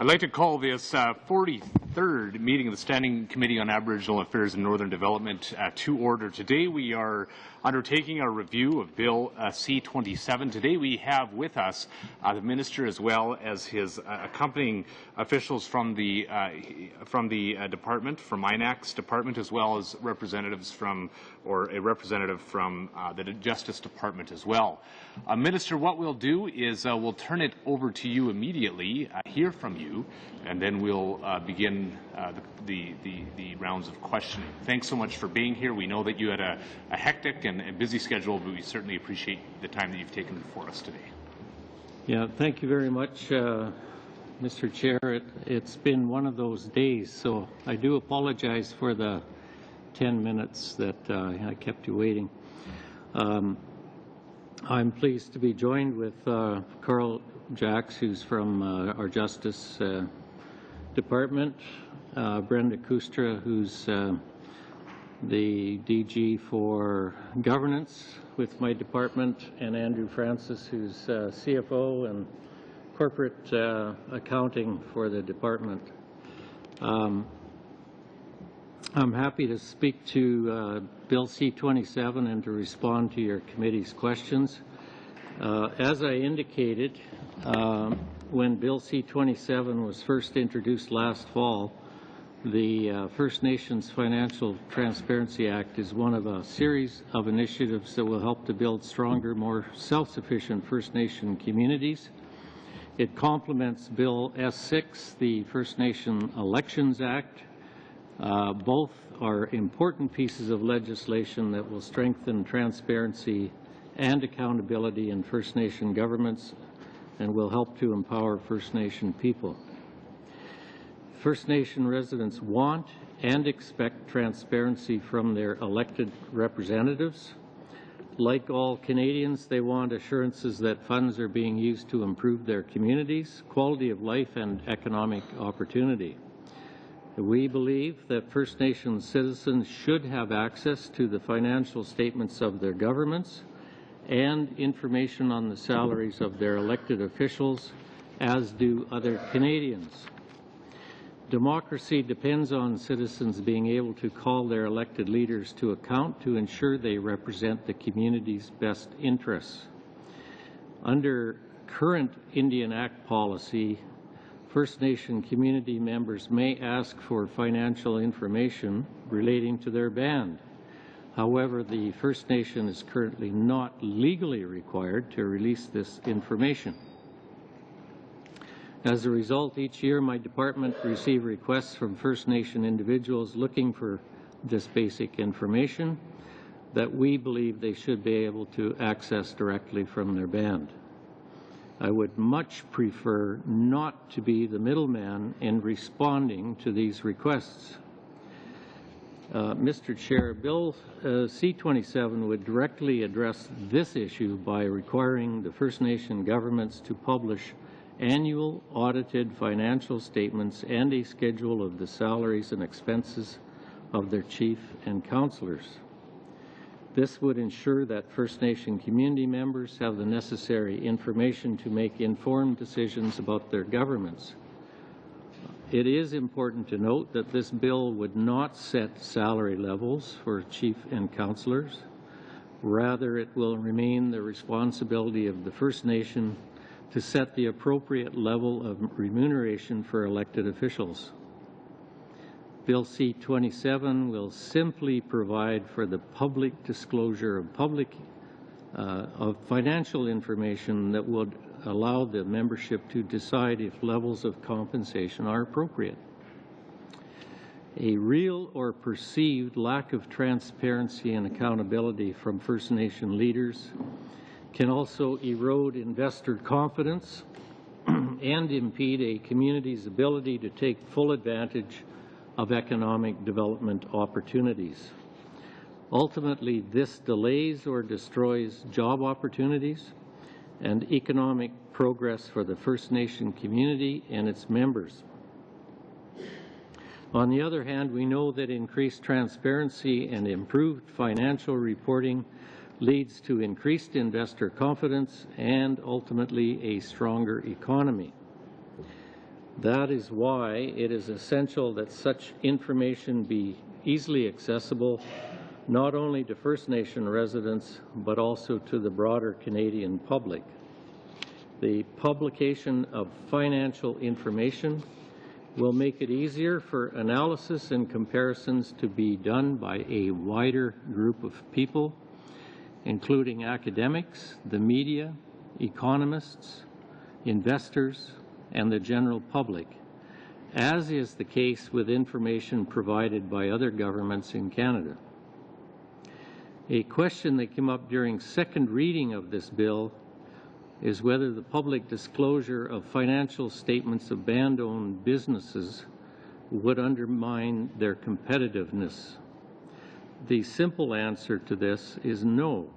I'd like to call this 43rd meeting of the Standing Committee on Aboriginal Affairs and Northern Development to order. Today we are undertaking a review of Bill C-27. Today we have with us the Minister as well as his accompanying officials from the department, from INAC's department, as well as representatives from, or a representative from the Justice Department as well. Minister, what we'll do is we'll turn it over to you immediately, hear from you, and then we'll begin the rounds of questioning. Thanks so much for being here. We know that you had a hectic and busy schedule, but we certainly appreciate the time that you've taken for us today. Yeah, thank you very much, Mr. Chair. It's been one of those days, so I do apologize for the 10 minutes that I kept you waiting. I'm pleased to be joined with Carl Jacks, who's from our Justice Department, Brenda Kustra, who's the DG for Governance with my department, and Andrew Francis, who's CFO and Corporate Accounting for the department. I'm happy to speak to Bill C-27 and to respond to your committee's questions. As I indicated, when Bill C-27 was first introduced last fall, the First Nations Financial Transparency Act is one of a series of initiatives that will help to build stronger, more self-sufficient First Nation communities. It complements Bill S-6, the First Nation Elections Act. Both are important pieces of legislation that will strengthen transparency and accountability in First Nation governments and will help to empower First Nation people. First Nation residents want and expect transparency from their elected representatives. Like all Canadians, they want assurances that funds are being used to improve their communities, quality of life, and economic opportunity. We believe that First Nations citizens should have access to the financial statements of their governments and information on the salaries of their elected officials, as do other Canadians. Democracy depends on citizens being able to call their elected leaders to account to ensure they represent the community's best interests. Under current Indian Act policy, First Nation community members may ask for financial information relating to their band. However, the First Nation is currently not legally required to release this information. As a result, each year my department receives requests from First Nation individuals looking for this basic information that we believe they should be able to access directly from their band. I would much prefer not to be the middleman in responding to these requests. Mr. Chair, Bill C-27 would directly address this issue by requiring the First Nation governments to publish annual audited financial statements and a schedule of the salaries and expenses of their chief and councillors. This would ensure that First Nation community members have the necessary information to make informed decisions about their governments. It is important to note that this bill would not set salary levels for chief and councillors. Rather, it will remain the responsibility of the First Nation to set the appropriate level of remuneration for elected officials. Bill C-27 will simply provide for the public disclosure of financial information that would allow the membership to decide if levels of compensation are appropriate. A real or perceived lack of transparency and accountability from First Nation leaders can also erode investor confidence and impede a community's ability to take full advantage of economic development opportunities. Ultimately, this delays or destroys job opportunities and economic progress for the First Nation community and its members. On the other hand, we know that increased transparency and improved financial reporting leads to increased investor confidence and ultimately a stronger economy. That is why it is essential that such information be easily accessible not only to First Nation residents but also to the broader Canadian public. The publication of financial information will make it easier for analysis and comparisons to be done by a wider group of people, including academics, the media, economists, investors, and the general public, as is the case with information provided by other governments in Canada. A question that came up during second reading of this bill is whether the public disclosure of financial statements of band-owned businesses would undermine their competitiveness. The simple answer to this is no.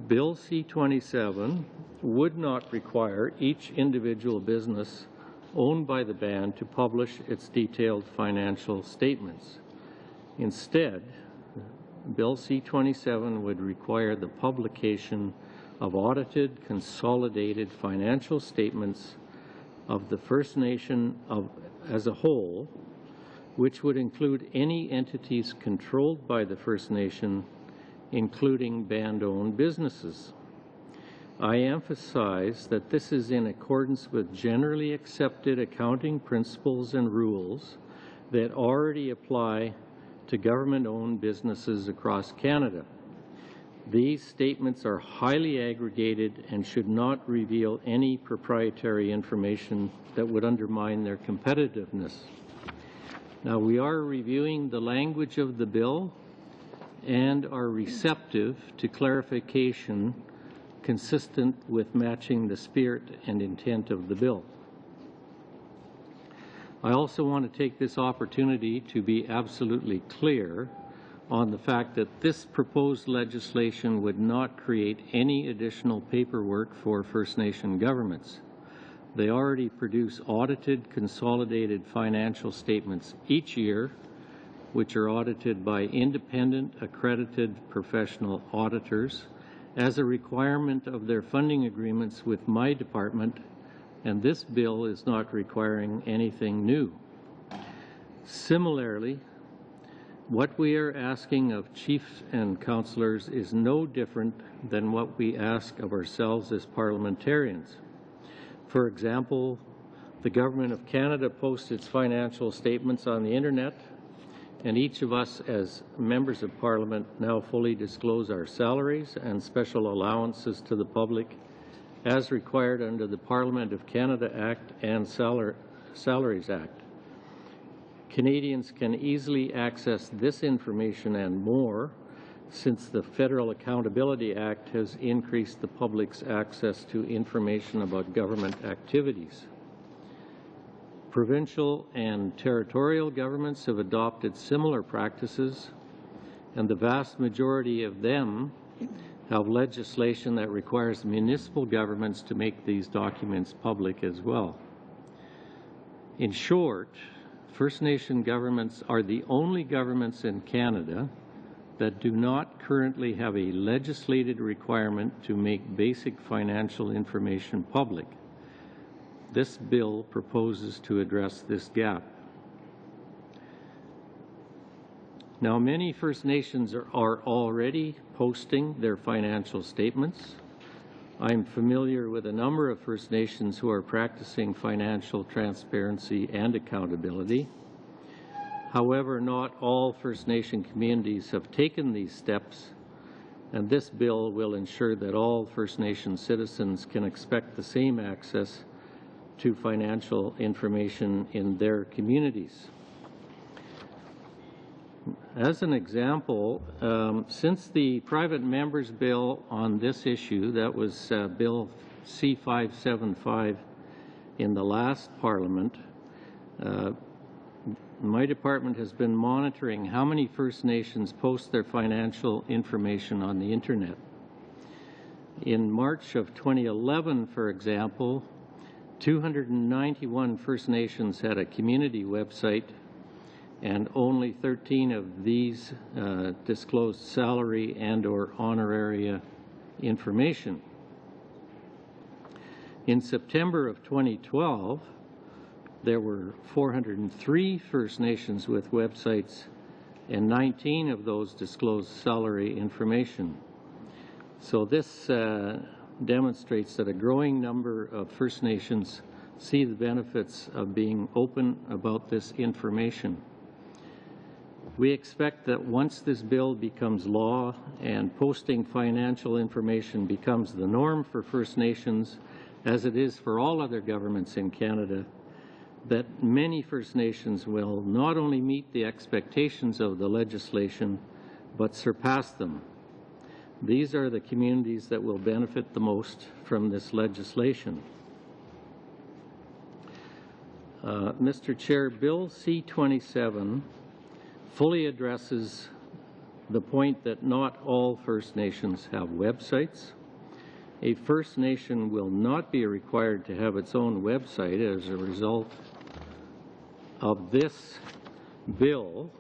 Bill C-27 would not require each individual business owned by the band to publish its detailed financial statements. Instead, Bill C-27 would require the publication of audited, consolidated financial statements of the First Nation as a whole, which would include any entities controlled by the First Nation, including band-owned businesses. I emphasize that this is in accordance with generally accepted accounting principles and rules that already apply to government-owned businesses across Canada. These statements are highly aggregated and should not reveal any proprietary information that would undermine their competitiveness. Now, we are reviewing the language of the bill and are receptive to clarification consistent with matching the spirit and intent of the bill. I also want to take this opportunity to be absolutely clear on the fact that this proposed legislation would not create any additional paperwork for First Nation governments. They already produce audited, consolidated financial statements each year, which are audited by independent, accredited professional auditors as a requirement of their funding agreements with my department, and this bill is not requiring anything new. Similarly, what we are asking of chiefs and councillors is no different than what we ask of ourselves as parliamentarians. For example, the Government of Canada posts its financial statements on the internet, and each of us as members of Parliament now fully disclose our salaries and special allowances to the public as required under the Parliament of Canada Act and Salaries Act. Canadians can easily access this information and more since the Federal Accountability Act has increased the public's access to information about government activities. Provincial and territorial governments have adopted similar practices, and the vast majority of them have legislation that requires municipal governments to make these documents public as well. In short, First Nation governments are the only governments in Canada that do not currently have a legislated requirement to make basic financial information public. This bill proposes to address this gap. Now, many First Nations are already posting their financial statements. I'm familiar with a number of First Nations who are practicing financial transparency and accountability. However, not all First Nation communities have taken these steps, and this bill will ensure that all First Nation citizens can expect the same access to financial information in their communities. As an example, since the private members bill on this issue, that was Bill C-575 in the last Parliament, my department has been monitoring how many First Nations post their financial information on the internet. In March of 2011, for example, 291 First Nations had a community website, and only 13 of these disclosed salary and/or honoraria information. In September of 2012, there were 403 First Nations with websites, and 19 of those disclosed salary information. So this demonstrates that a growing number of First Nations see the benefits of being open about this information. We expect that once this bill becomes law and posting financial information becomes the norm for First Nations, as it is for all other governments in Canada, that many First Nations will not only meet the expectations of the legislation, but surpass them. These are the communities that will benefit the most from this legislation. Mr. Chair, Bill C-27 fully addresses the point that not all First Nations have websites. A First Nation will not be required to have its own website as a result of this bill.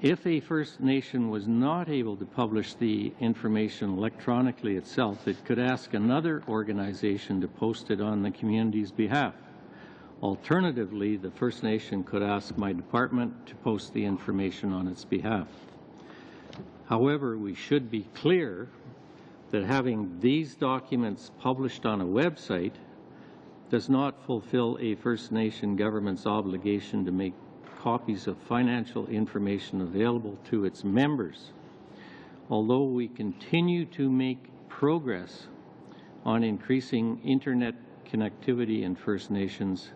If a First Nation was not able to publish the information electronically itself, it could ask another organization to post it on the community's behalf. Alternatively, the First Nation could ask my department to post the information on its behalf. However, we should be clear that having these documents published on a website does not fulfill a First Nation government's obligation to make copies of financial information available to its members. Although we continue to make progress on increasing internet connectivity in First Nations,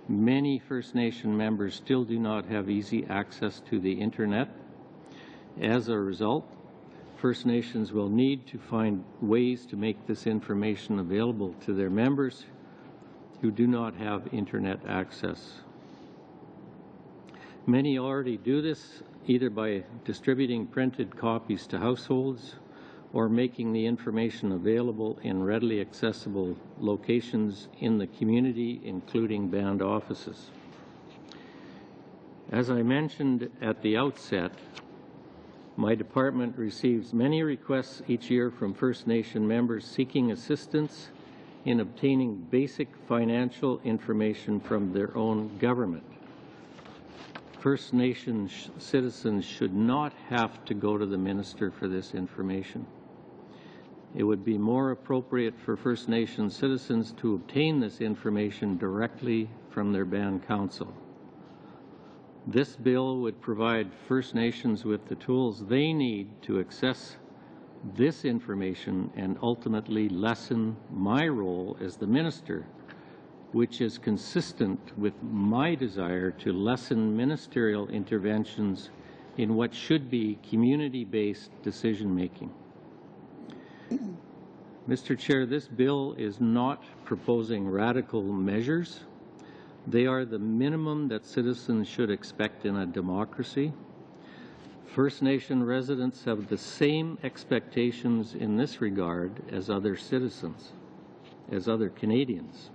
many First Nation members still do not have easy access to the internet. As a result, First Nations will need to find ways to make this information available to their members who do not have internet access. Many already do this either by distributing printed copies to households or making the information available in readily accessible locations in the community, including band offices. As I mentioned at the outset, my department receives many requests each year from First Nation members seeking assistance in obtaining basic financial information from their own government. First Nation citizens should not have to go to the minister for this information. It would be more appropriate for First Nation citizens to obtain this information directly from their band council. This bill would provide First Nations with the tools they need to access this information and ultimately lessen my role as the minister, which is consistent with my desire to lessen ministerial interventions in what should be community-based decision-making. Mr. Chair, this bill is not proposing radical measures. They are the minimum that citizens should expect in a democracy. First Nation residents have the same expectations in this regard as other citizens, as other Canadians.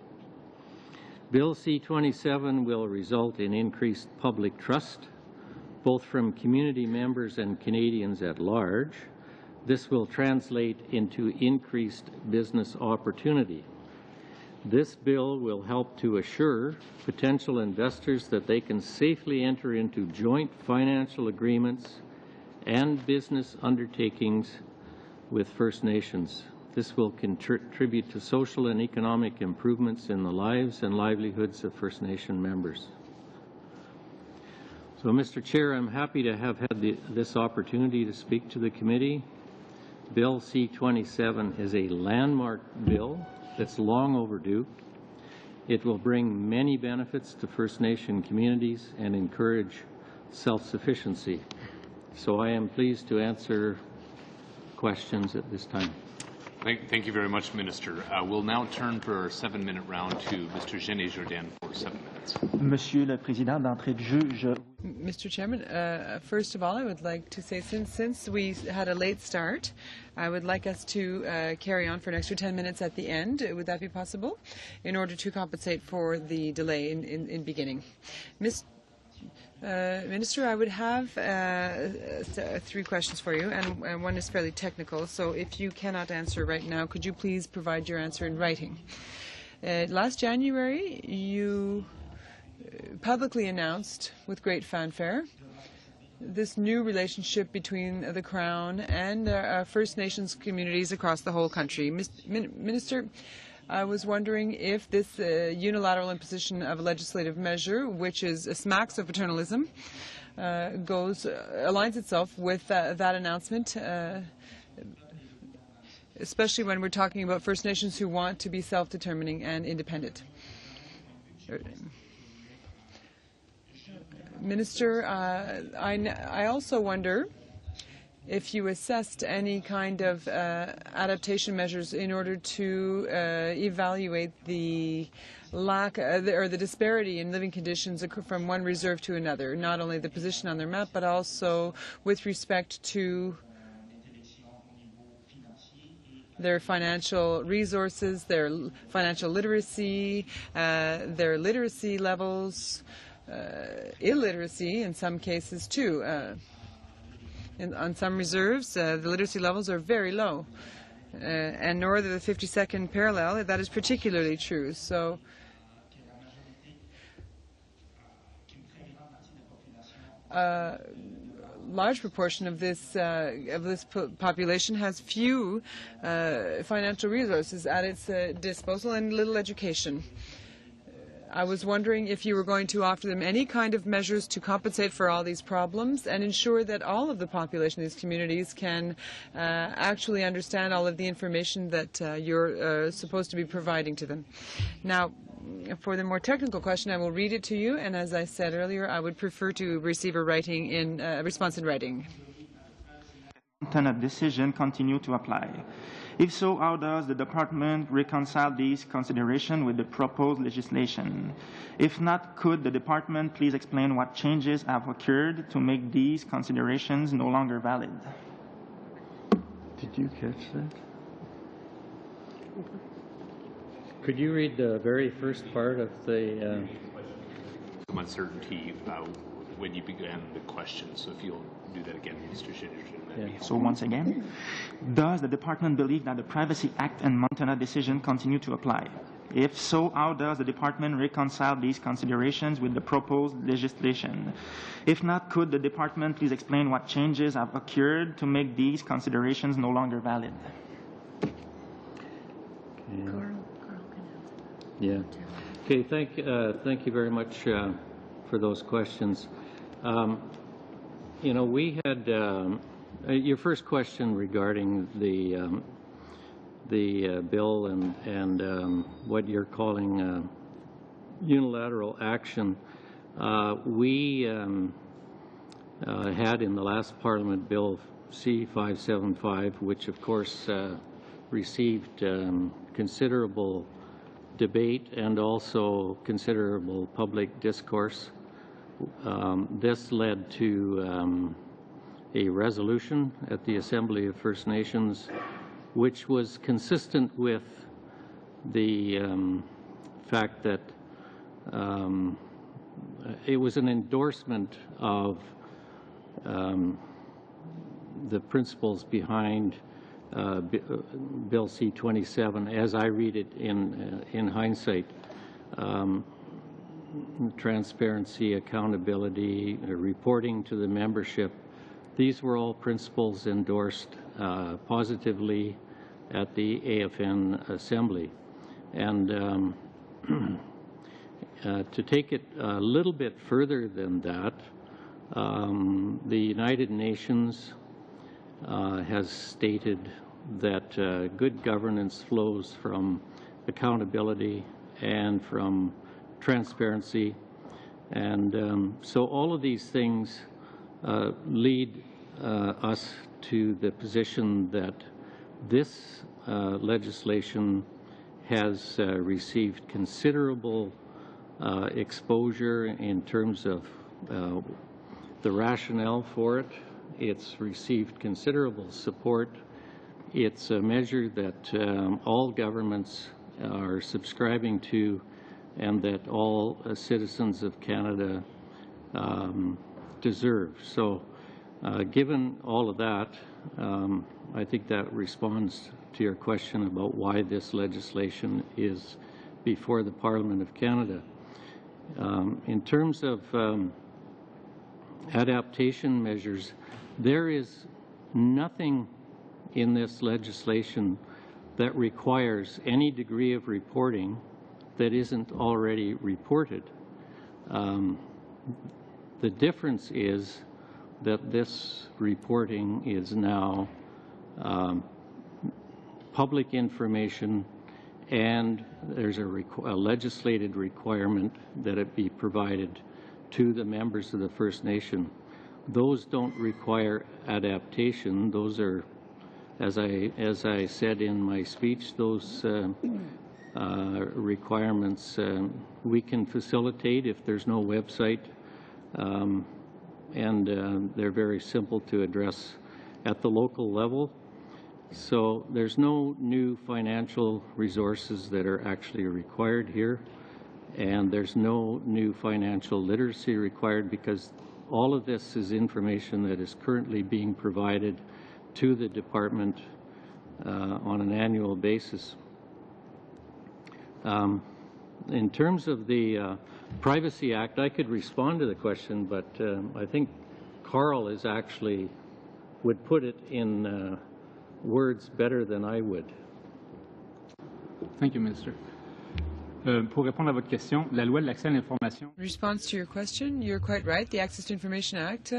Bill C-27 will result in increased public trust, both from community members and Canadians at large. This will translate into increased business opportunity. This bill will help to assure potential investors that they can safely enter into joint financial agreements and business undertakings with First Nations. This will contribute to social and economic improvements in the lives and livelihoods of First Nation members. So, Mr. Chair, I'm happy to have had this opportunity to speak to the committee. Bill C-27 is a landmark bill that's long overdue. It will bring many benefits to First Nation communities and encourage self-sufficiency. So I am pleased to answer questions at this time. Thank you very much, Minister. We'll now turn for our 7-minute round to Mr. Genet-Jourdain for 7 minutes. Monsieur le Président, d'entrée de jeu, Mr. Chairman, first of all, I would like to say since we had a late start, I would like us to carry on for an extra 10 minutes at the end. Would that be possible? In order to compensate for the delay in beginning. Minister, I would have 3 questions for you, and one is fairly technical. So if you cannot answer right now, could you please provide your answer in writing? Last January, you publicly announced with great fanfare this new relationship between the Crown and First Nations communities across the whole country. Minister, I was wondering if this unilateral imposition of a legislative measure, which is smacks of paternalism, aligns itself with that announcement, especially when we're talking about First Nations who want to be self-determining and independent. Minister, I also wonder if you assessed any kind of adaptation measures in order to evaluate the lack or the disparity in living conditions from one reserve to another, not only the position on their map, but also with respect to their financial resources, their financial literacy, their literacy levels, illiteracy in some cases too. On some reserves, the literacy levels are very low, and north of the 52nd parallel, that is particularly true. So, large proportion of this population has few financial resources at its disposal and little education. I was wondering if you were going to offer them any kind of measures to compensate for all these problems and ensure that all of the population of these communities can actually understand all of the information that you're supposed to be providing to them. Now, for the more technical question, I will read it to you, and as I said earlier, I would prefer to receive a response in writing. A decision continue to apply? If so, how does the department reconcile these considerations with the proposed legislation? If not, could the department please explain what changes have occurred to make these considerations no longer valid? Did you catch that? Could you read the very first part of the... Some uncertainty when you began the question, so if you'll do that again, Mr. Shinnerton. Yeah. So once again, does the department believe that the Privacy Act and Montana decision continue to apply? If so, how does the department reconcile these considerations with the proposed legislation? If not, could the department please explain what changes have occurred to make these considerations no longer valid? Yeah. Okay. Thank you very much for those questions. You know, we had your first question regarding the bill and what you're calling unilateral action. We had in the last Parliament Bill C-575, which of course received considerable debate and also considerable public discourse. This led to a resolution at the Assembly of First Nations, which was consistent with the fact that it was an endorsement of the principles behind Bill C-27, as I read it in hindsight. Transparency, accountability, reporting to the membership. These were all principles endorsed positively at the AFN Assembly. And to take it a little bit further than that, the United Nations has stated that good governance flows from accountability and from transparency, and so all of these things lead us to the position that this legislation has received considerable exposure in terms of the rationale for it. It's received considerable support. It's a measure that all governments are subscribing to, and that all citizens of Canada deserve. So given all of that, I think that responds to your question about why this legislation is before the Parliament of Canada. In terms of adaptation measures, there is nothing in this legislation that requires any degree of reporting that isn't already reported. The difference is that this reporting is now public information, and there's a legislated requirement that it be provided to the members of the First Nation. Those don't require adaptation. Those are, as I said in my speech, those requirements we can facilitate if there's no website, and they're very simple to address at the local level. So there's no new financial resources that are actually required here, and there's no new financial literacy required, because all of this is information that is currently being provided to the department on an annual basis. In terms of the Privacy Act, I could respond to the question, but I think Carl is actually would put it in words better than I would. Thank you, Minister. Pour répondre à votre question, la loi de l'accès à l'information. In response to your question, you're quite right. The Access to Information Act,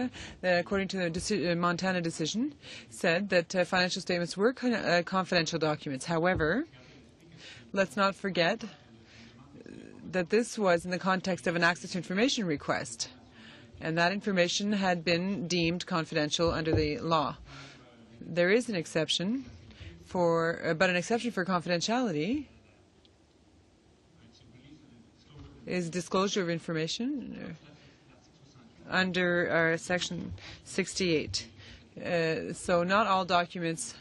according to the Montana decision, said that financial statements were confidential documents. However, let's not forget that this was in the context of an access to information request, and that information had been deemed confidential under the law. There is an exception but an exception for confidentiality is disclosure of information under Section 68. So not all documents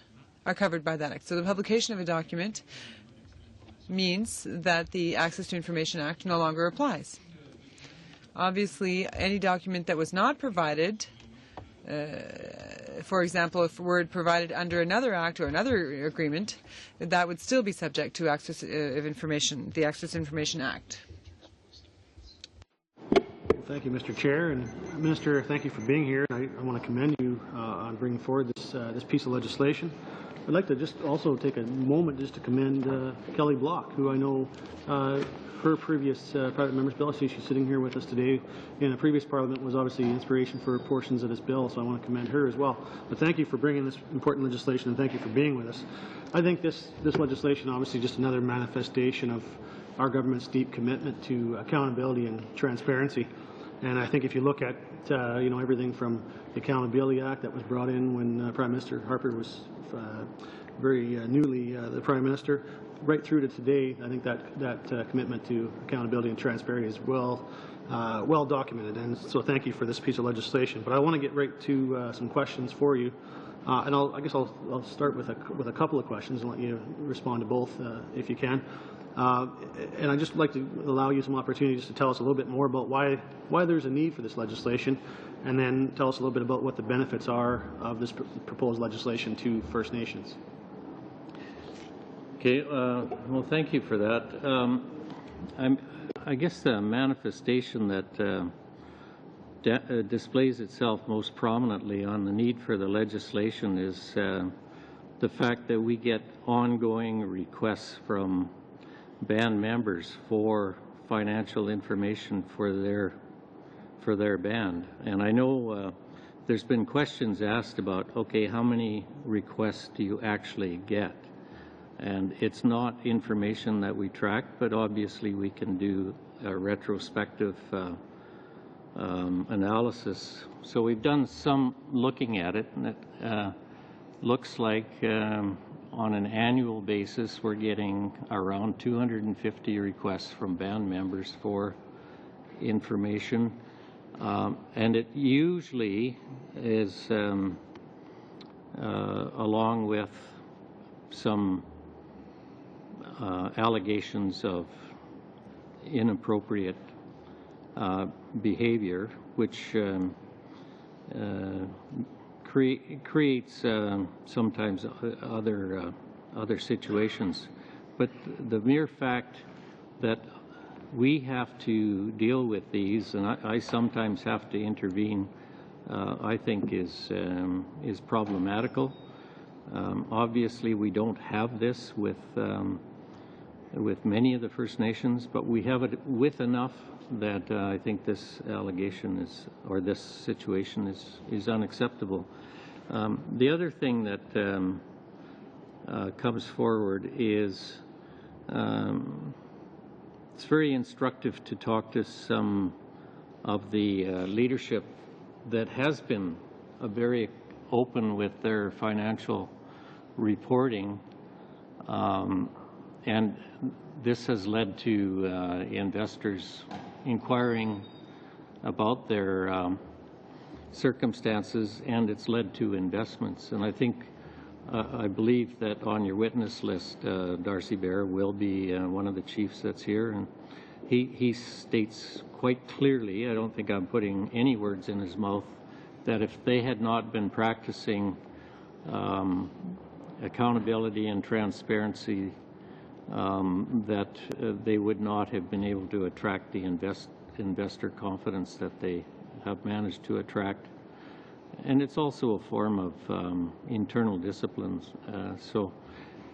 are covered by that act. So the publication of a document means that the Access to Information Act no longer applies. Obviously, any document that was not provided, for example, if were provided under another act or another agreement, that would still be subject to access of information, the Access to Information Act. Thank you, Mr. Chair, and Minister, thank you for being here. I want to commend you on bringing forward this piece of legislation. I'd like to just also take a moment just to commend Kelly Block, who I know her previous private member's bill, I see she's sitting here with us today, in a previous parliament was obviously inspiration for portions of this bill, so I want to commend her as well. But thank you for bringing this important legislation, and thank you for being with us. I think this legislation obviously just another manifestation of our government's deep commitment to accountability and transparency. And I think if you look at everything from the Accountability Act that was brought in when Prime Minister Harper was very newly the Prime Minister, right through to today, I think that commitment to accountability and transparency is well documented. And so thank you for this piece of legislation. But I want to get right to some questions for you, and I guess I'll start with a couple of questions and let you respond to both if you can. And I'd just like to allow you some opportunities to tell us a little bit more about why there's a need for this legislation, and then tell us a little bit about what the benefits are of this proposed legislation to First Nations. Okay, well, thank you for that. I guess the manifestation that displays itself most prominently on the need for the legislation is the fact that we get ongoing requests from band members for financial information for their band. And I know there's been questions asked about, okay, how many requests do you actually get? And it's not information that we track, but obviously we can do a retrospective analysis. So we've done some looking at it, and it looks like on an annual basis we're getting around 250 requests from band members for information. And it usually is along with some allegations of inappropriate behavior, which creates sometimes other situations. But the mere fact that we have to deal with these, and I sometimes have to intervene, I think is problematical. Obviously, we don't have this with many of the First Nations, but we have it with enough that I think this allegation is, or this situation is unacceptable. The other thing that comes forward is it's very instructive to talk to some of the leadership that has been very open with their financial reporting, and this has led to investors inquiring about their circumstances, and it's led to investments. And I think, I believe that on your witness list, Darcy Bear will be one of the chiefs that's here, and he states quite clearly, I don't think I'm putting any words in his mouth, that if they had not been practicing accountability and transparency, that they would not have been able to attract the investor confidence that they have managed to attract. And it's also a form of internal disciplines. So,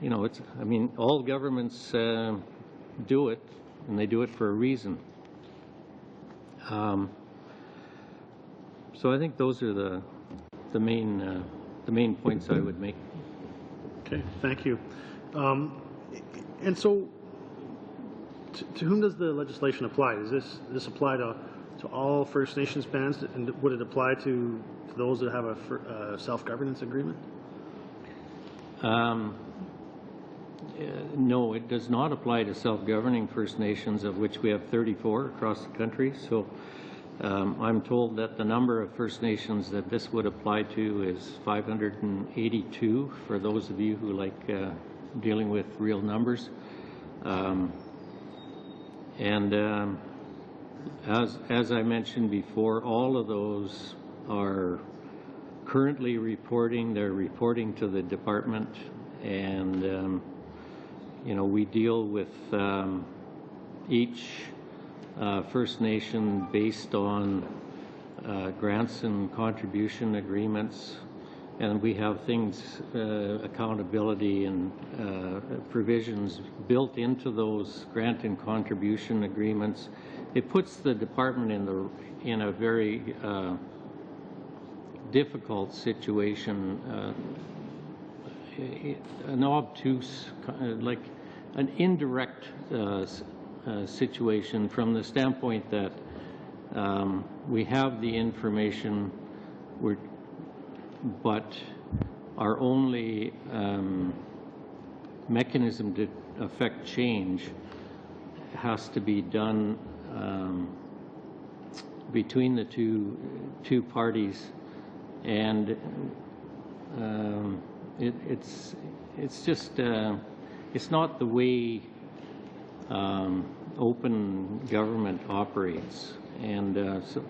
you know, I mean, all governments do it, and they do it for a reason. So I think those are the main points I would make. Okay, thank you. And so, to whom does the legislation apply? Does this apply to all First Nations bands, and would it apply to those that have a self-governance agreement? No, it does not apply to self-governing First Nations, of which we have 34 across the country. So I'm told that the number of First Nations that this would apply to is 582, for those of you who like dealing with real numbers. As I mentioned before, all of those are currently reporting. They're reporting to the department, and you know, we deal with each First Nation based on grants and contribution agreements, and we have things, accountability and provisions built into those grant and contribution agreements. It puts the department in a very difficult situation, an obtuse, like an indirect situation, from the standpoint that we have the information, but our only mechanism to affect change has to be done between the two parties, and it's just it's not the way open government operates. And so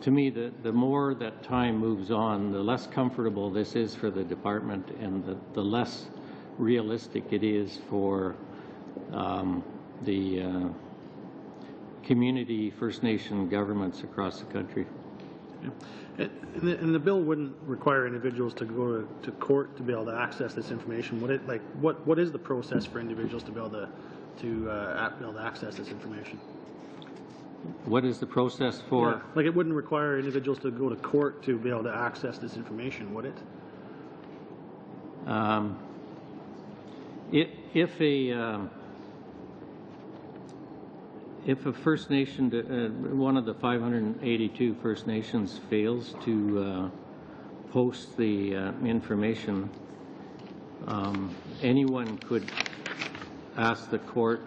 to me, the more that time moves on, the less comfortable this is for the department, and the less realistic it is for the community First Nation governments across the country. Yeah. And the bill wouldn't require individuals to go to court to be able to access this information, would it? Like, what is the process for individuals to be able to access this information? What is the process for? Yeah. Like, it wouldn't require individuals to go to court to be able to access this information, would it? If a First Nation, one of the 582 First Nations fails to post the information, anyone could ask the court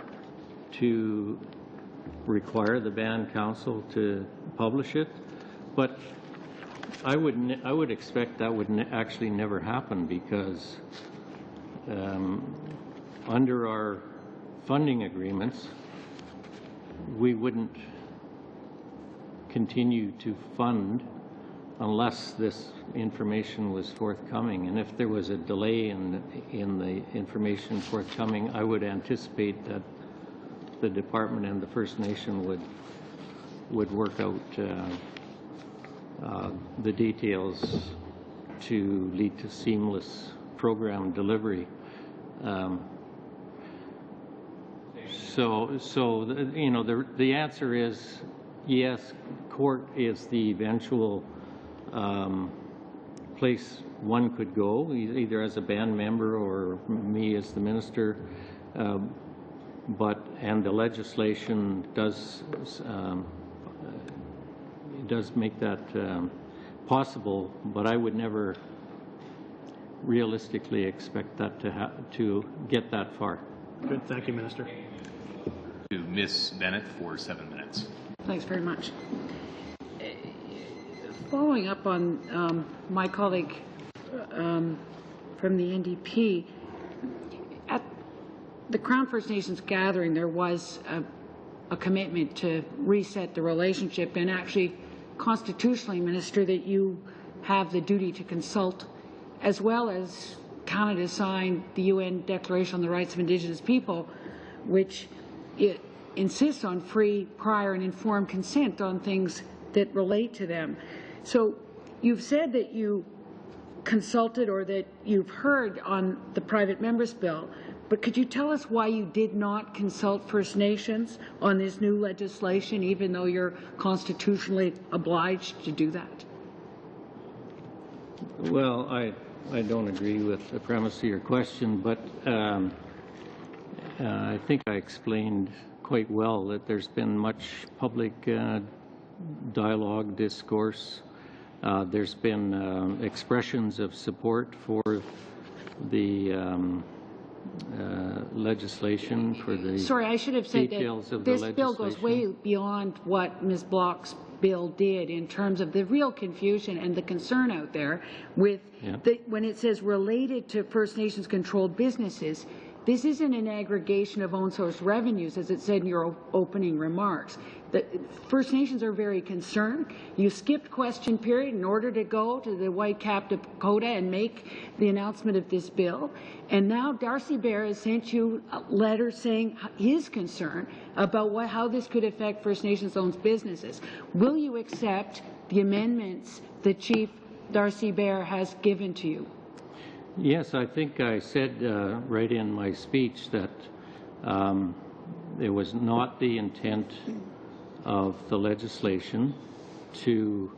to require the band council to publish it, but I would expect that would actually never happen, because under our funding agreements, we wouldn't continue to fund unless this information was forthcoming. And if there was a delay in the information forthcoming, I would anticipate that the department and the First Nation would work out the details to lead to seamless program delivery. The answer is yes. Court is the eventual place one could go, either as a band member or me as the minister. And the legislation does make that possible, but I would never realistically expect that to get that far. Good. Thank you, Minister. To Ms. Bennett for 7 minutes. Thanks very much. Following up on my colleague from the NDP, at the Crown First Nations gathering, there was a commitment to reset the relationship, and actually, constitutionally, Minister, that you have the duty to consult, as well as Canada signed the UN Declaration on the Rights of Indigenous People, which it insists on free, prior, and informed consent on things that relate to them. So you've said that you consulted or that you've heard on the private members bill, but could you tell us why you did not consult First Nations on this new legislation, even though you're constitutionally obliged to do that? Well, I don't agree with the premise of your question, but I think I explained quite well that there's been much public dialogue, discourse. There's been expressions of support for the legislation, for the Sorry, I should have said details that of the this legislation. bill goes way beyond what Ms. Block's bill did in terms of the real confusion and the concern out there with when it says related to First Nations controlled businesses. This isn't an aggregation of own source revenues, as it said in your opening remarks. The First Nations are very concerned. You skipped question period in order to go to the Whitecap Dakota and make the announcement of this bill. And now Darcy Bear has sent you a letter saying his concern about how this could affect First Nations-owned businesses. Will you accept the amendments that Chief Darcy Bear has given to you? Yes, I think I said right in my speech that it was not the intent of the legislation to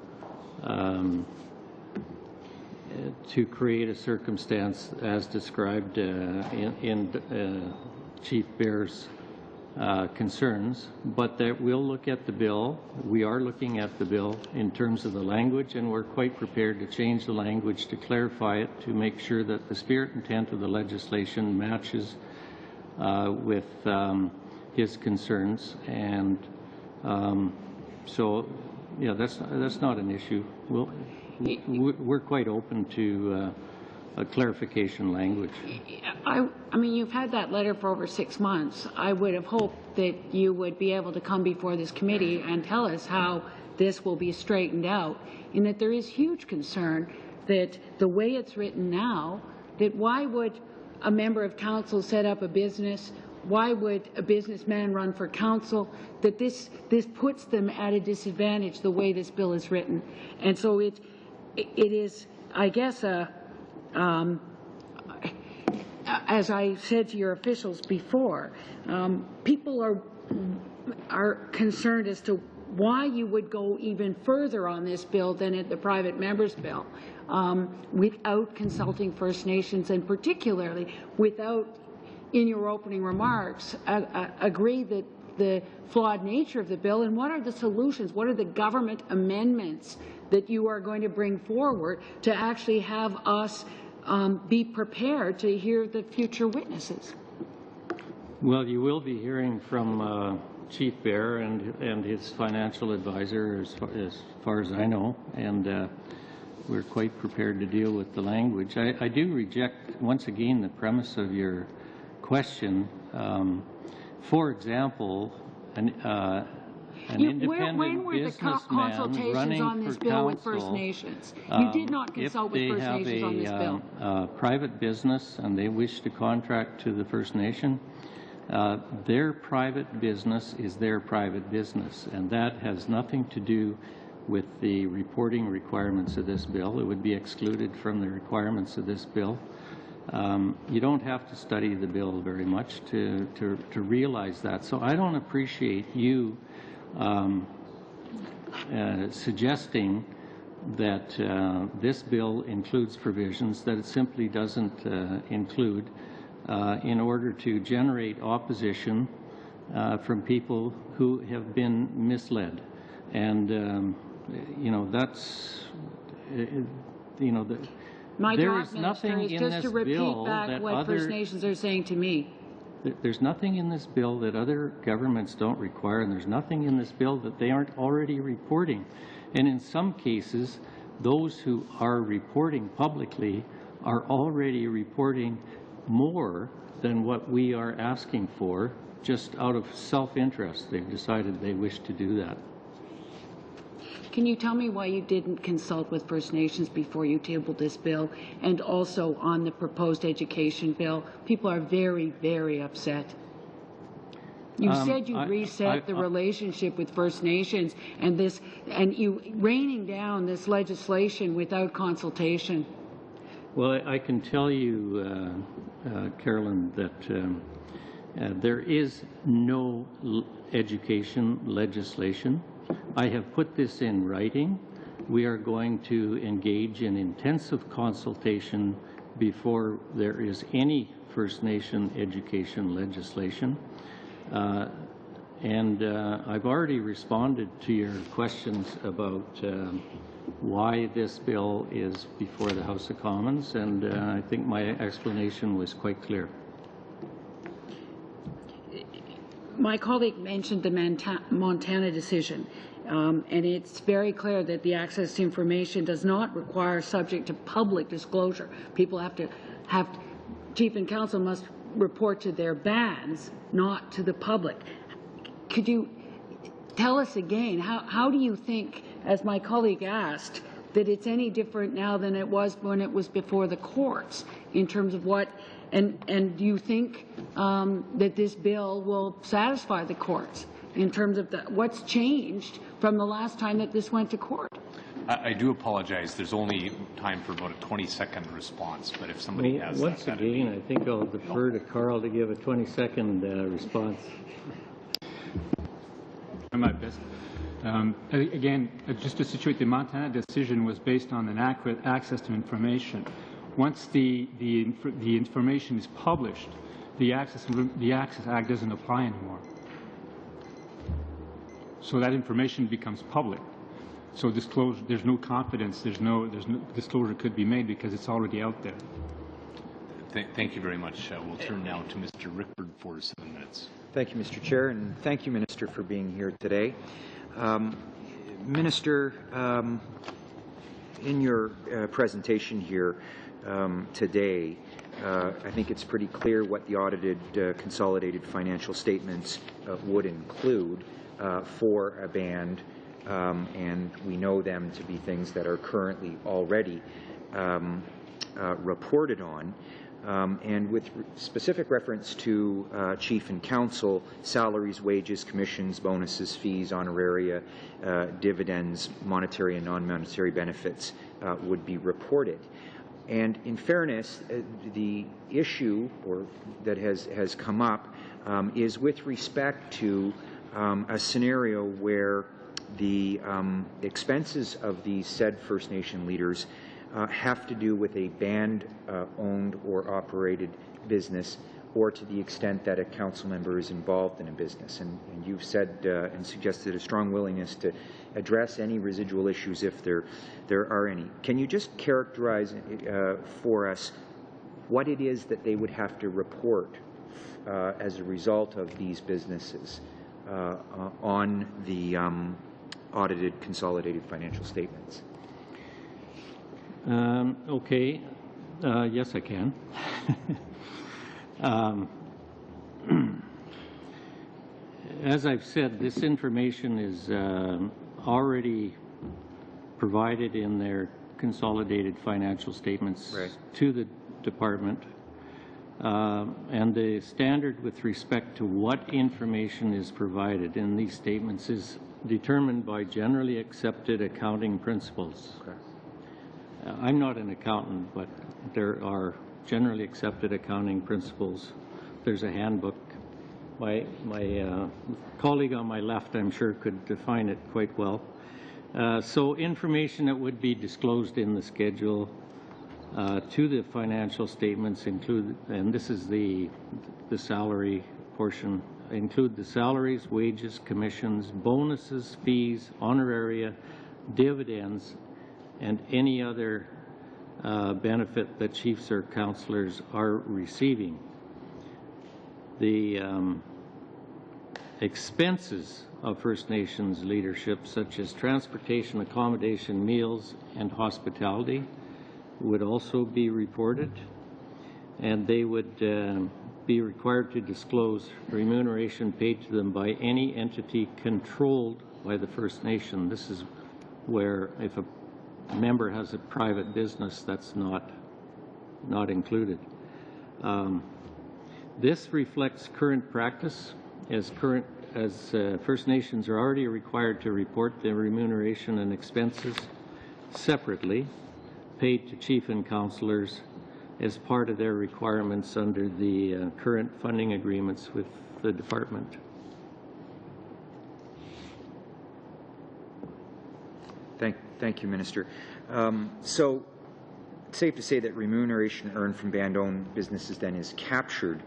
create a circumstance as described in Chief Bear's concerns, but that we'll look at the bill. We are looking at the bill in terms of the language, and we're quite prepared to change the language to clarify it, to make sure that the spirit and intent of the legislation matches with his concerns. And so, yeah, that's not an issue. We're quite open to a clarification language. I mean, you've had that letter for over 6 months. I would have hoped that you would be able to come before this committee and tell us how this will be straightened out, in that there is huge concern that the way it's written now, that why would a member of council set up a business? Why would a businessman run for council? That this puts them at a disadvantage the way this bill is written. And so it is, I guess, as I said to your officials before, people are concerned as to why you would go even further on this bill than at the private members bill without consulting First Nations, and particularly without, in your opening remarks, agree that the flawed nature of the bill, and what are the solutions, what are the government amendments that you are going to bring forward to actually have us be prepared to hear the future witnesses? Well, you will be hearing from Chief Bear and his financial advisor, as far as I know, and we're quite prepared to deal with the language. I do reject, once again, the premise of your question. For examul, an independent when were the consultations running on this for bill with council, First Nations? You did not consult with First Nations on this bill. If they have a private business and they wish to contract to the First Nation, Their private business is their private business, and that has nothing to do with the reporting requirements of this bill. It would be excluded from the requirements of this bill. You don't have to study the bill very much to realize that. So I don't appreciate you suggesting that this bill includes provisions that it simply doesn't include in order to generate opposition from people who have been misled. And, you know, that's, you know, My there job, is Minister, nothing is in just this to repeat bill back that what other, First Nations are saying to me. there's nothing in this bill that other governments don't require, and there's nothing in this bill that they aren't already reporting. And in some cases, those who are reporting publicly are already reporting more than what we are asking for, just out of self-interest. They've decided they wish to do that. Can you tell me why you didn't consult with First Nations before you tabled this bill? And also on the proposed education bill, people are very, very upset. You said you reset the relationship with First Nations, and you raining down this legislation without consultation. Well, I can tell you, Carolyn, that there is no education legislation. I have put this in writing. We are going to engage in intensive consultation before there is any First Nation education legislation. I've already responded to your questions about why this bill is before the House of Commons, and I think my explanation was quite clear. My colleague mentioned the Montana decision, and it's very clear that the access to information does not require subject to public disclosure. People Chief and Council must report to their bands, not to the public. Could you tell us again, how do you think, as my colleague asked, that it's any different now than it was when it was before the courts in terms of what, and do you think that this bill will satisfy the courts in terms of what's changed from the last time that this went to court? I do apologize. There's only time for about a 20-second response, but if somebody has once that, again, I think I'll defer to Carl to give a 20-second response. My best. Again, just to situate, the Montana decision was based on an accurate access to information. Once the information is published, the Access Act doesn't apply anymore. So that information becomes public. So disclosure, there's no confidence, there's no disclosure could be made because it's already out there. Thank you very much. We'll turn now to Mr. Rickford for 7 minutes. Thank you, Mr. Chair, and thank you, Minister, for being here today. Minister, in your presentation here today, I think it's pretty clear what the audited consolidated financial statements would include for a band, and we know them to be things that are currently already reported on. And with specific reference to Chief and Council, salaries, wages, commissions, bonuses, fees, honoraria, dividends, monetary and non-monetary benefits would be reported. And in fairness, the issue that has come up is with respect to a scenario where the expenses of these said First Nation leaders have to do with a band-owned or operated business, or to the extent that a council member is involved in a business. And you've said and suggested a strong willingness to address any residual issues if there are any. Can you just characterize for us what it is that they would have to report as a result of these businesses on the audited consolidated financial statements? Okay. Yes, I can. As I've said, this information is already provided in their consolidated financial statements to the department. And the standard with respect to what information is provided in these statements is determined by generally accepted accounting principles. Okay. I'm not an accountant, but there are generally accepted accounting principles. There's a handbook. My colleague on my left, I'm sure, could define it quite well. So information that would be disclosed in the schedule to the financial statements include, and this is the salary portion, include the salaries, wages, commissions, bonuses, fees, honoraria, dividends, and any other benefit that chiefs or councillors are receiving. The expenses of First Nations leadership, such as transportation, accommodation, meals, and hospitality, would also be reported, and they would be required to disclose remuneration paid to them by any entity controlled by the First Nation. This is where if a member has a private business, that's not included. This reflects current practice, as First Nations are already required to report their remuneration and expenses separately, paid to chief and councillors as part of their requirements under the current funding agreements with the department. Thank you, Minister. So it's safe to say that remuneration earned from band-owned businesses then is captured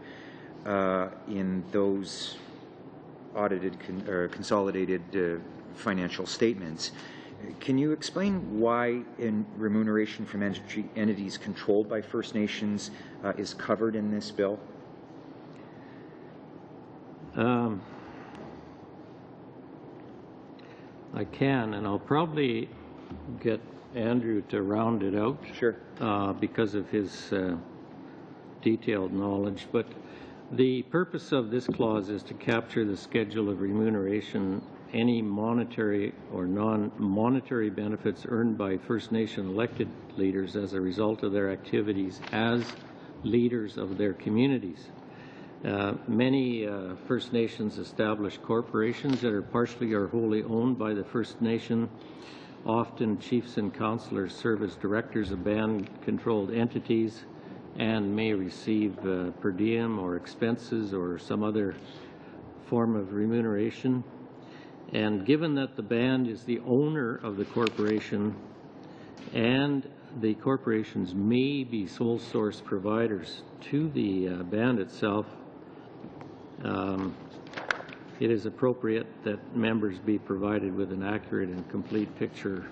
in those audited or consolidated financial statements. Can you explain why remuneration from entities controlled by First Nations is covered in this bill? I can, and I'll probably get Andrew to round it out. Sure. Because of his detailed knowledge. But the purpose of this clause is to capture the schedule of remuneration, any monetary or non-monetary benefits earned by First Nation elected leaders as a result of their activities as leaders of their communities. Many First Nations establish corporations that are partially or wholly owned by the First Nation. Often chiefs and councillors serve as directors of band-controlled entities and may receive per diem or expenses or some other form of remuneration. And given that the band is the owner of the corporation and the corporations may be sole source providers to the band itself, it is appropriate that members be provided with an accurate and complete picture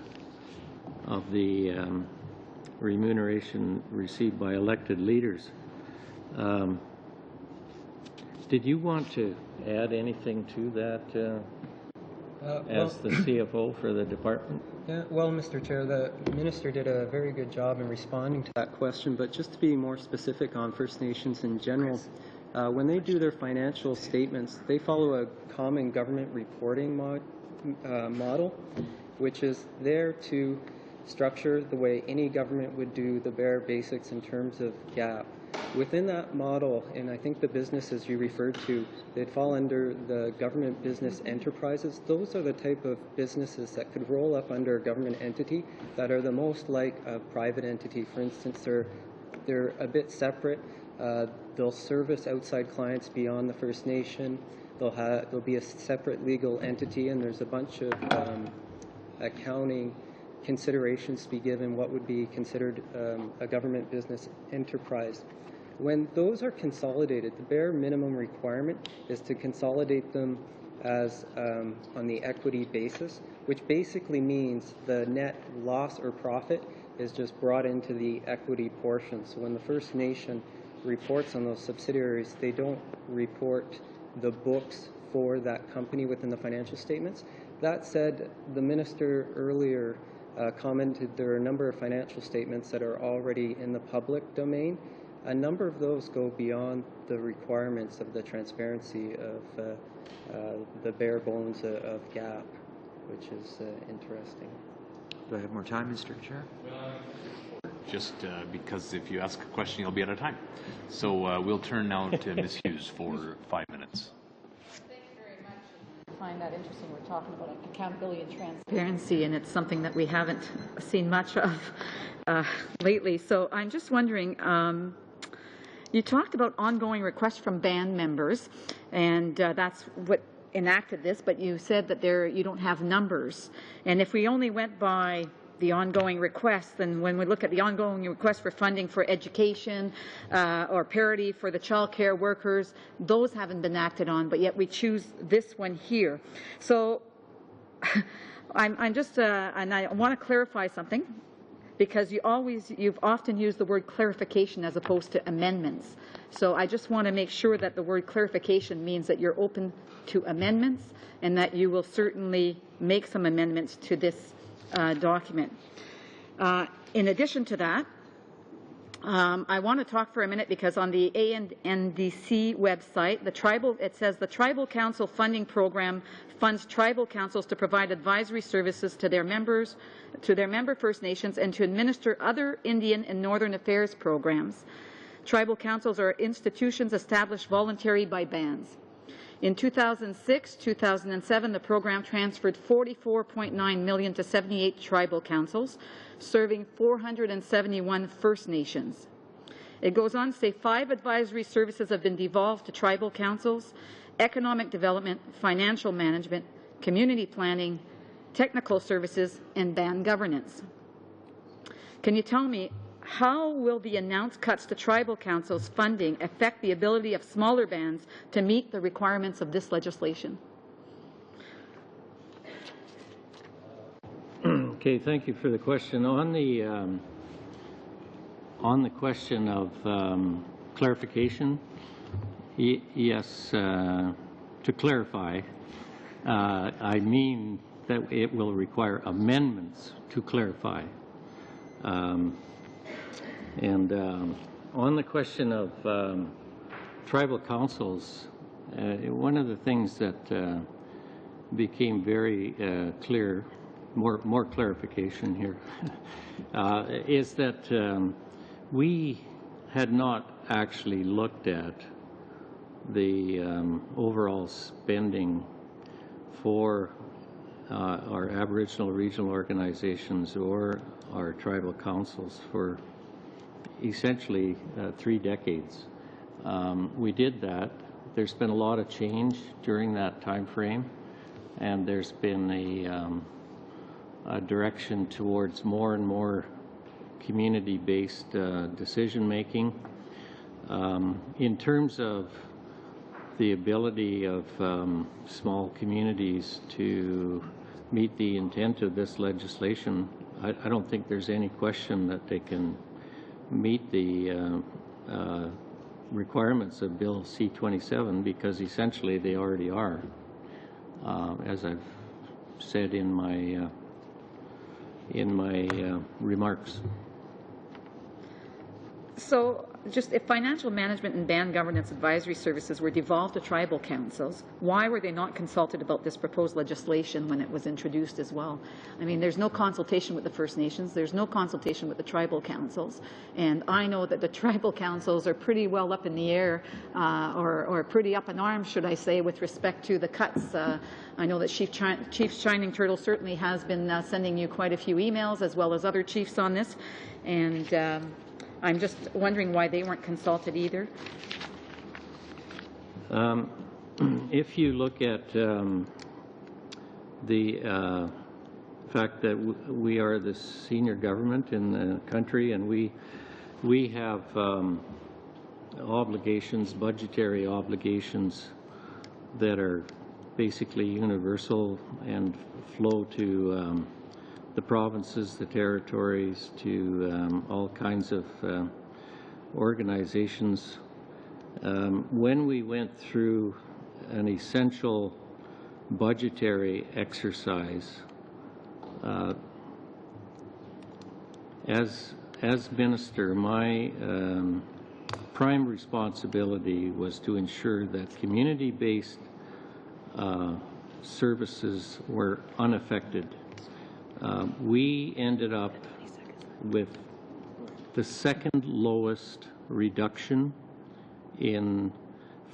of the remuneration received by elected leaders. Did you want to add anything to that as the CFO for the department? Yeah, well, Mr. Chair, the Minister did a very good job in responding to that question, but just to be more specific on First Nations in general, when they do their financial statements, they follow a common government reporting model, which is there to structure the way any government would do the bare basics in terms of GAAP. Within that model, and I think the businesses you referred to, they'd fall under the government business enterprises. Those are the type of businesses that could roll up under a government entity that are the most like a private entity. For instance, they're a bit separate. They'll service outside clients beyond the First Nation. There'll be a separate legal entity, and there's a bunch of accounting considerations to be given what would be considered a government business enterprise. When those are consolidated, the bare minimum requirement is to consolidate them as on the equity basis, which basically means the net loss or profit is just brought into the equity portion. So when the First Nation reports on those subsidiaries, they don't report the books for that company within the financial statements. That said, the Minister earlier commented there are a number of financial statements that are already in the public domain. A number of those go beyond the requirements of the transparency of the bare bones of GAAP, which is interesting. Do I have more time, Mr. Chair? just because if you ask a question, you'll be out of time. So we'll turn now to Ms. Hughes for 5 minutes. Thank you very much. I find that interesting. We're talking about accountability and transparency, and it's something that we haven't seen much of lately. So I'm just wondering, you talked about ongoing requests from band members, and that's what enacted this, but you said that you don't have numbers. And if we only went by the ongoing requests, then when we look at the ongoing requests for funding for education or parity for the child care workers, those haven't been acted on, but yet we choose this one here. So I'm just, and I want to clarify something, because you've often used the word clarification as opposed to amendments. So I just want to make sure that the word clarification means that you're open to amendments and that you will certainly make some amendments to this document. In addition to that, I want to talk for a minute because on the ANDC website, it says the Tribal Council Funding Program funds tribal councils to provide advisory services to their member First Nations and to administer other Indian and Northern Affairs programs. Tribal councils are institutions established voluntarily by bands. In 2006, 2007, the program transferred $44.9 million to 78 tribal councils, serving 471 First Nations. It goes on to say 5 advisory services have been devolved to tribal councils: economic development, financial management, community planning, technical services, and band governance. Can you tell me, how will the announced cuts to tribal councils' funding affect the ability of smaller bands to meet the requirements of this legislation? Okay, thank you for the question. On the question of clarification, yes, to clarify, I mean that it will require amendments to clarify. And on the question of tribal councils, one of the things that became very clear, more clarification here, is that we had not actually looked at the overall spending for our Aboriginal regional organizations or our tribal councils for essentially 3 decades. We did that. There's been a lot of change during that time frame, and there's been a direction towards more and more community-based decision-making. In terms of the ability of small communities to meet the intent of this legislation, I don't think there's any question that they can meet the requirements of Bill C-27, because essentially they already are, as I've said in my remarks. So just if financial management and band governance advisory services were devolved to tribal councils, why were they not consulted about this proposed legislation when it was introduced as well? I mean, there's no consultation with the First Nations, there's no consultation with the tribal councils, and I know that the tribal councils are pretty well up in the air, or pretty up in arms, should I say, with respect to the cuts. I know that Chief Shining Turtle certainly has been sending you quite a few emails, as well as other chiefs on this, and I'm just wondering why they weren't consulted either. If you look at the fact that we are the senior government in the country, and we have obligations, budgetary obligations, that are basically universal and flow to the provinces, the territories, to all kinds of organizations. When we went through an essential budgetary exercise, as minister, my prime responsibility was to ensure that community-based services were unaffected. We ended up with the second lowest reduction in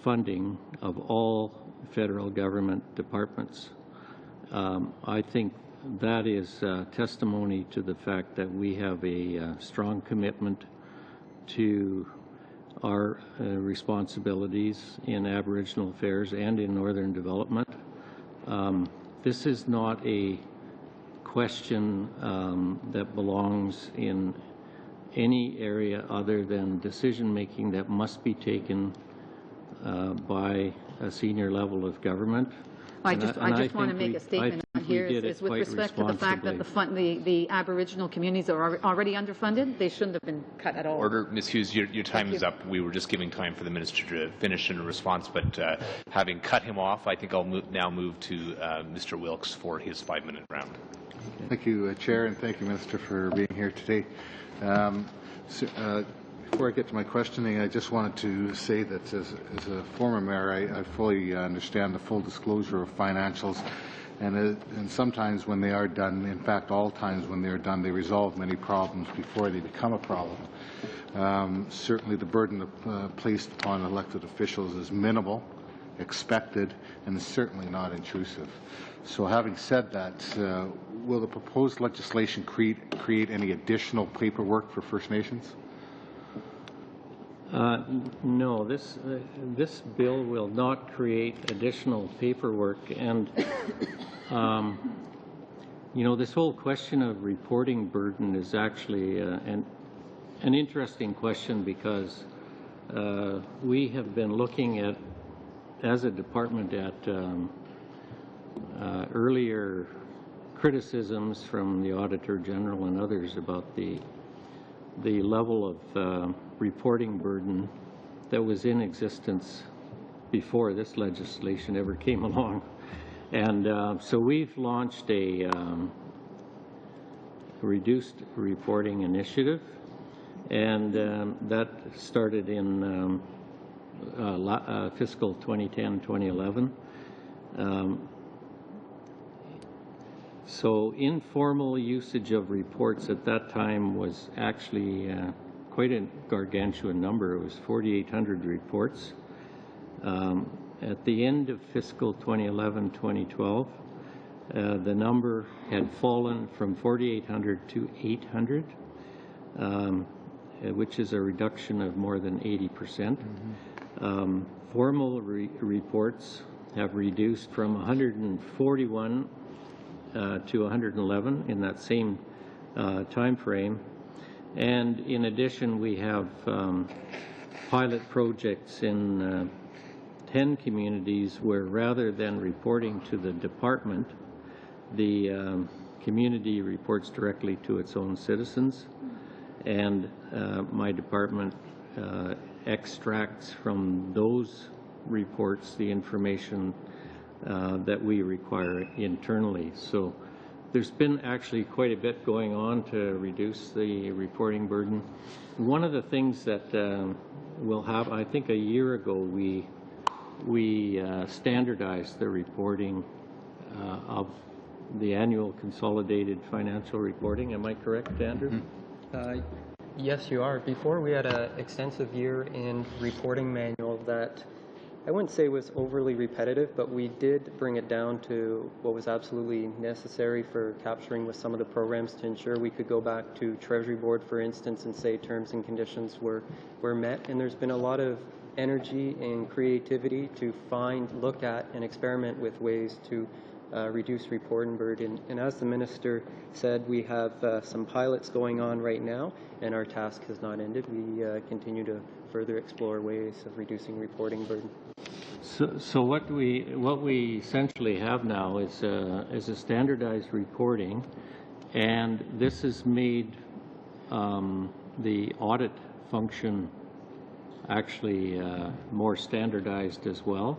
funding of all federal government departments. I think that is testimony to the fact that we have a strong commitment to our responsibilities in Aboriginal affairs and in Northern development. This is not a question that belongs in any area other than decision-making that must be taken by a senior level of government. I just want to make a statement on here is with respect to the fact that the Aboriginal communities are already underfunded. They shouldn't have been cut at all. Order. Ms. Hughes, your time is up. We were just giving time for the Minister to finish in a response, but having cut him off, I think I'll now move to Mr. Wilkes for his 5-minute round. Thank you, Chair, and thank you, Minister, for being here today. Before I get to my questioning, I just wanted to say that as a former mayor, I fully understand the full disclosure of financials, and sometimes when they are done, in fact all times when they are done, they resolve many problems before they become a problem. Certainly the burden placed upon elected officials is minimal, expected, and is certainly not intrusive. So having said that, will the proposed legislation create any additional paperwork for First Nations? No, this bill will not create additional paperwork, and you know, this whole question of reporting burden is actually an interesting question, because we have been looking at, as a department, at earlier criticisms from the Auditor General and others about the level of reporting burden that was in existence before this legislation ever came along. And so we've launched a reduced reporting initiative, and that started in fiscal 2010-2011. So informal usage of reports at that time was actually quite a gargantuan number. It was 4,800 reports. At the end of fiscal 2011-2012, the number had fallen from 4,800 to 800, which is a reduction of more than 80%. Formal reports have reduced from 141 to 111 in that same time frame. And in addition, we have pilot projects in 10 communities where, rather than reporting to the department, the community reports directly to its own citizens, and my department extracts from those reports the information that we require internally. So there's been actually quite a bit going on to reduce the reporting burden. One of the things that we'll have, I think a year ago, we standardized the reporting of the annual consolidated financial reporting. Am I correct, Andrew? Yes, you are. Before, we had an extensive year-end reporting manual that I wouldn't say was overly repetitive, but we did bring it down to what was absolutely necessary for capturing with some of the programs to ensure we could go back to Treasury Board, for instance, and say terms and conditions were met. And there's been a lot of energy and creativity to look at, and experiment with ways to reduce reporting burden. And as the Minister said, we have some pilots going on right now, and our task has not ended. We continue to further explore ways of reducing reporting burden. So what we essentially have now is a standardized reporting, and this has made the audit function actually more standardized as well.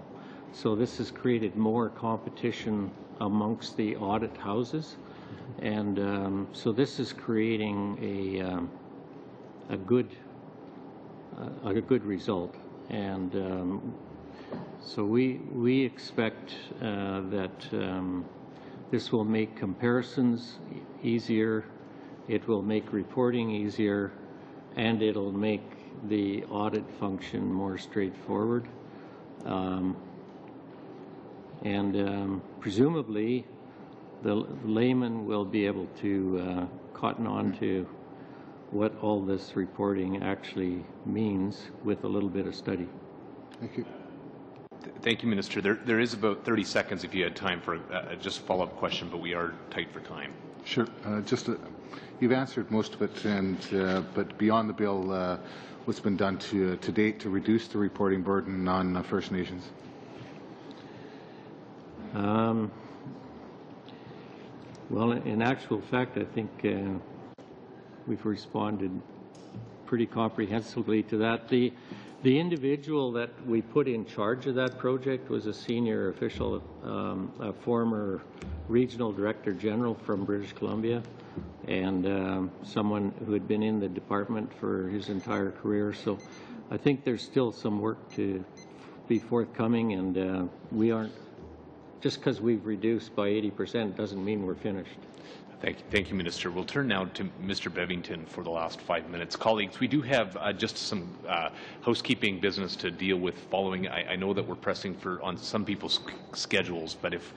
So this has created more competition amongst the audit houses, and so this is creating a good result. And so we expect that this will make comparisons easier. It will make reporting easier. and it'll make the audit function more straightforward. Presumably, the layman will be able to cotton on to what all this reporting actually means with a little bit of study. Thank you. Thank you, Minister. There is about 30 seconds if you had time for just a follow-up question, but we are tight for time. Sure. You've answered most of it, but beyond the bill, what's been done to date to reduce the reporting burden on First Nations? Well, in actual fact, I think we've responded pretty comprehensively to that. The individual that we put in charge of that project was a senior official, a former regional director general from British Columbia, and someone who had been in the department for his entire career. So I think there's still some work to be forthcoming, and we aren't, just because we've reduced by 80% doesn't mean we're finished. Thank you, Minister. We'll turn now to Mr. Bevington for the last 5 minutes. Colleagues, we do have just some housekeeping business to deal with following. I know that we're pressing on some people's schedules, but if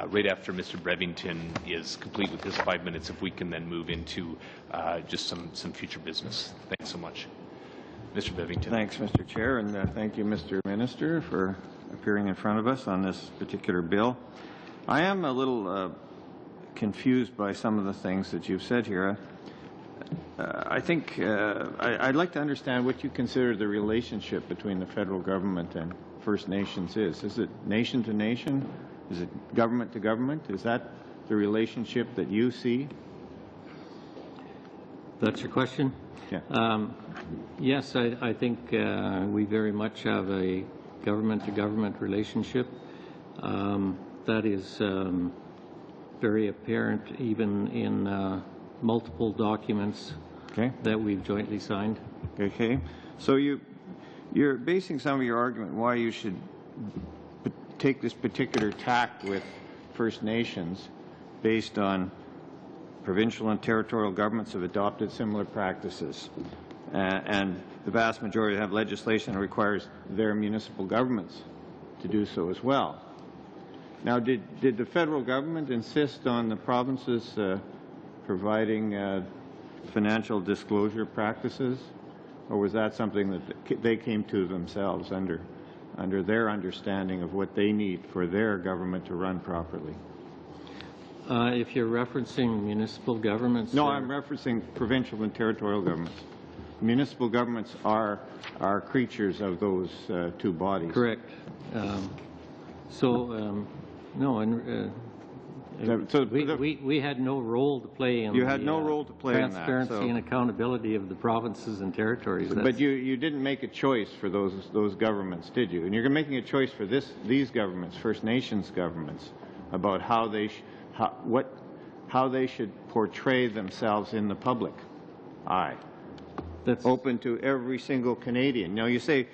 right after Mr. Bevington is complete with his 5 minutes, if we can then move into just some future business. Thanks so much. Mr. Bevington. Thanks, Mr. Chair, and thank you, Mr. Minister, for appearing in front of us on this particular bill. I am a little confused by some of the things that you've said here. I think I'd like to understand what you consider the relationship between the federal government and First Nations is. Is it nation to nation? Is it government to government? Is that the relationship that you see? That's your question? Yeah. Yes, I think we very much have a government-to-government relationship. That is very apparent even in multiple documents that we've jointly signed. Okay. So you're basing some of your argument why you should take this particular tack with First Nations based on provincial and territorial governments have adopted similar practices, and the vast majority have legislation that requires their municipal governments to do so as well. Now, did the federal government insist on the provinces providing financial disclosure practices, or was that something that they came to themselves under their understanding of what they need for their government to run properly? If you're referencing municipal governments... No, I'm referencing provincial and territorial governments. Municipal governments are creatures of those two bodies. Correct. No, and we had no role to play in transparency and accountability of the provinces and territories. But you didn't make a choice for those governments, did you? And you're making a choice for these governments, First Nations governments, about how they should portray themselves in the public eye. That's open to every single Canadian. Now, you say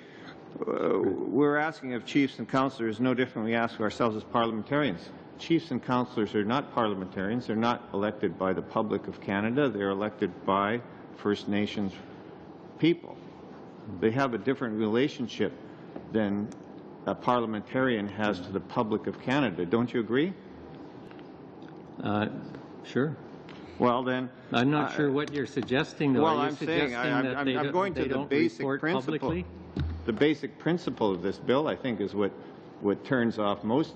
we're asking of chiefs and councillors no different than we ask of ourselves as parliamentarians. Chiefs and councillors are not parliamentarians. They're not elected by the public of Canada. They're elected by First Nations people. They have a different relationship than a parliamentarian has to the public of Canada. Don't you agree? Sure. Well, then... I'm not sure what you're suggesting, though. Well, I'm going to the basic principle. Publicly? The basic principle of this bill, I think, is what turns off most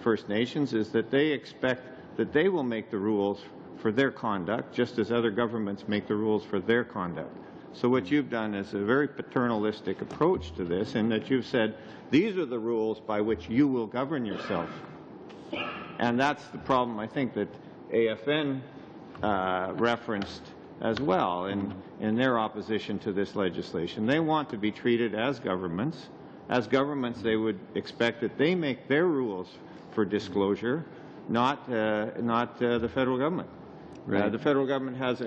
First Nations, is that they expect that they will make the rules for their conduct, just as other governments make the rules for their conduct. So what you've done is a very paternalistic approach to this, in that you've said, these are the rules by which you will govern yourself. And that's the problem, I think, that AFN referenced as well in their opposition to this legislation. They want to be treated as governments. As governments, they would expect that they make their rules for disclosure, not the federal government. Right. The federal government has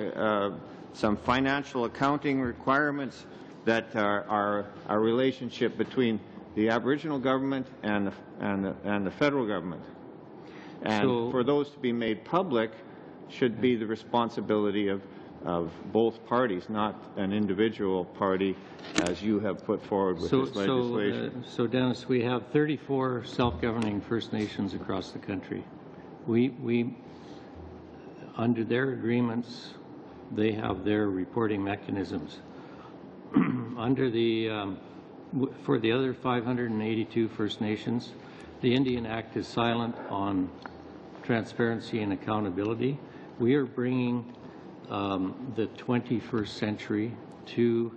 some financial accounting requirements that are a relationship between the Aboriginal government and the federal government. And for those to be made public should be the responsibility of of both parties, not an individual party, as you have put forward with this legislation. So, Dennis, we have 34 self-governing First Nations across the country. We, under their agreements, they have their reporting mechanisms. Under the, for the other 582 First Nations, the Indian Act is silent on transparency and accountability. We are bringing the 21st century to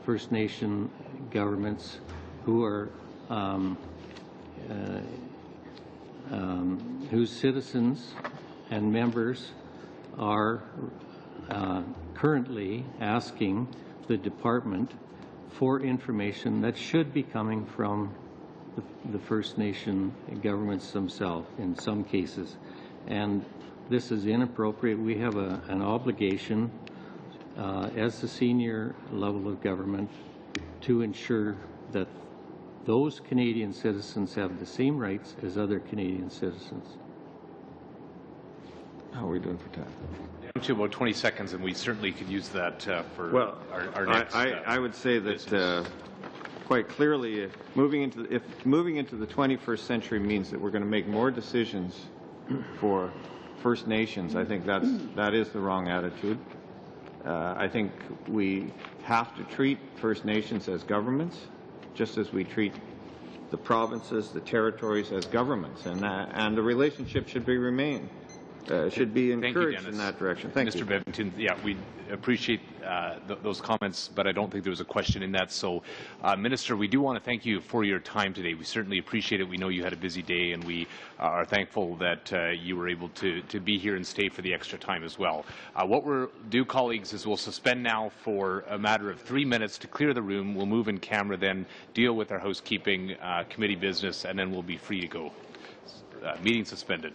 First Nation governments who are whose citizens and members are currently asking the department for information that should be coming from the First Nation governments themselves in some cases. And this is inappropriate. We have an obligation as the senior level of government to ensure that those Canadian citizens have the same rights as other Canadian citizens. How are we doing for time? Down to about 20 seconds, and we certainly could use that for our next. I would say that quite clearly, if moving into the 21st century means that we're going to make more decisions for First Nations, I think that is the wrong attitude. I think we have to treat First Nations as governments, just as we treat the provinces, the territories as governments, and the relationship should be should be encouraged in that direction. Thank you, Mr. Bevington. Yeah, we appreciate those comments, but I don't think there was a question in that. So, Minister, we do want to thank you for your time today. We certainly appreciate it. We know you had a busy day, and we are thankful that you were able to be here and stay for the extra time as well. What we'll do, colleagues, is we'll suspend now for a matter of 3 minutes to clear the room. We'll move in camera, then deal with our housekeeping committee business, and then we'll be free to go. Meeting suspended.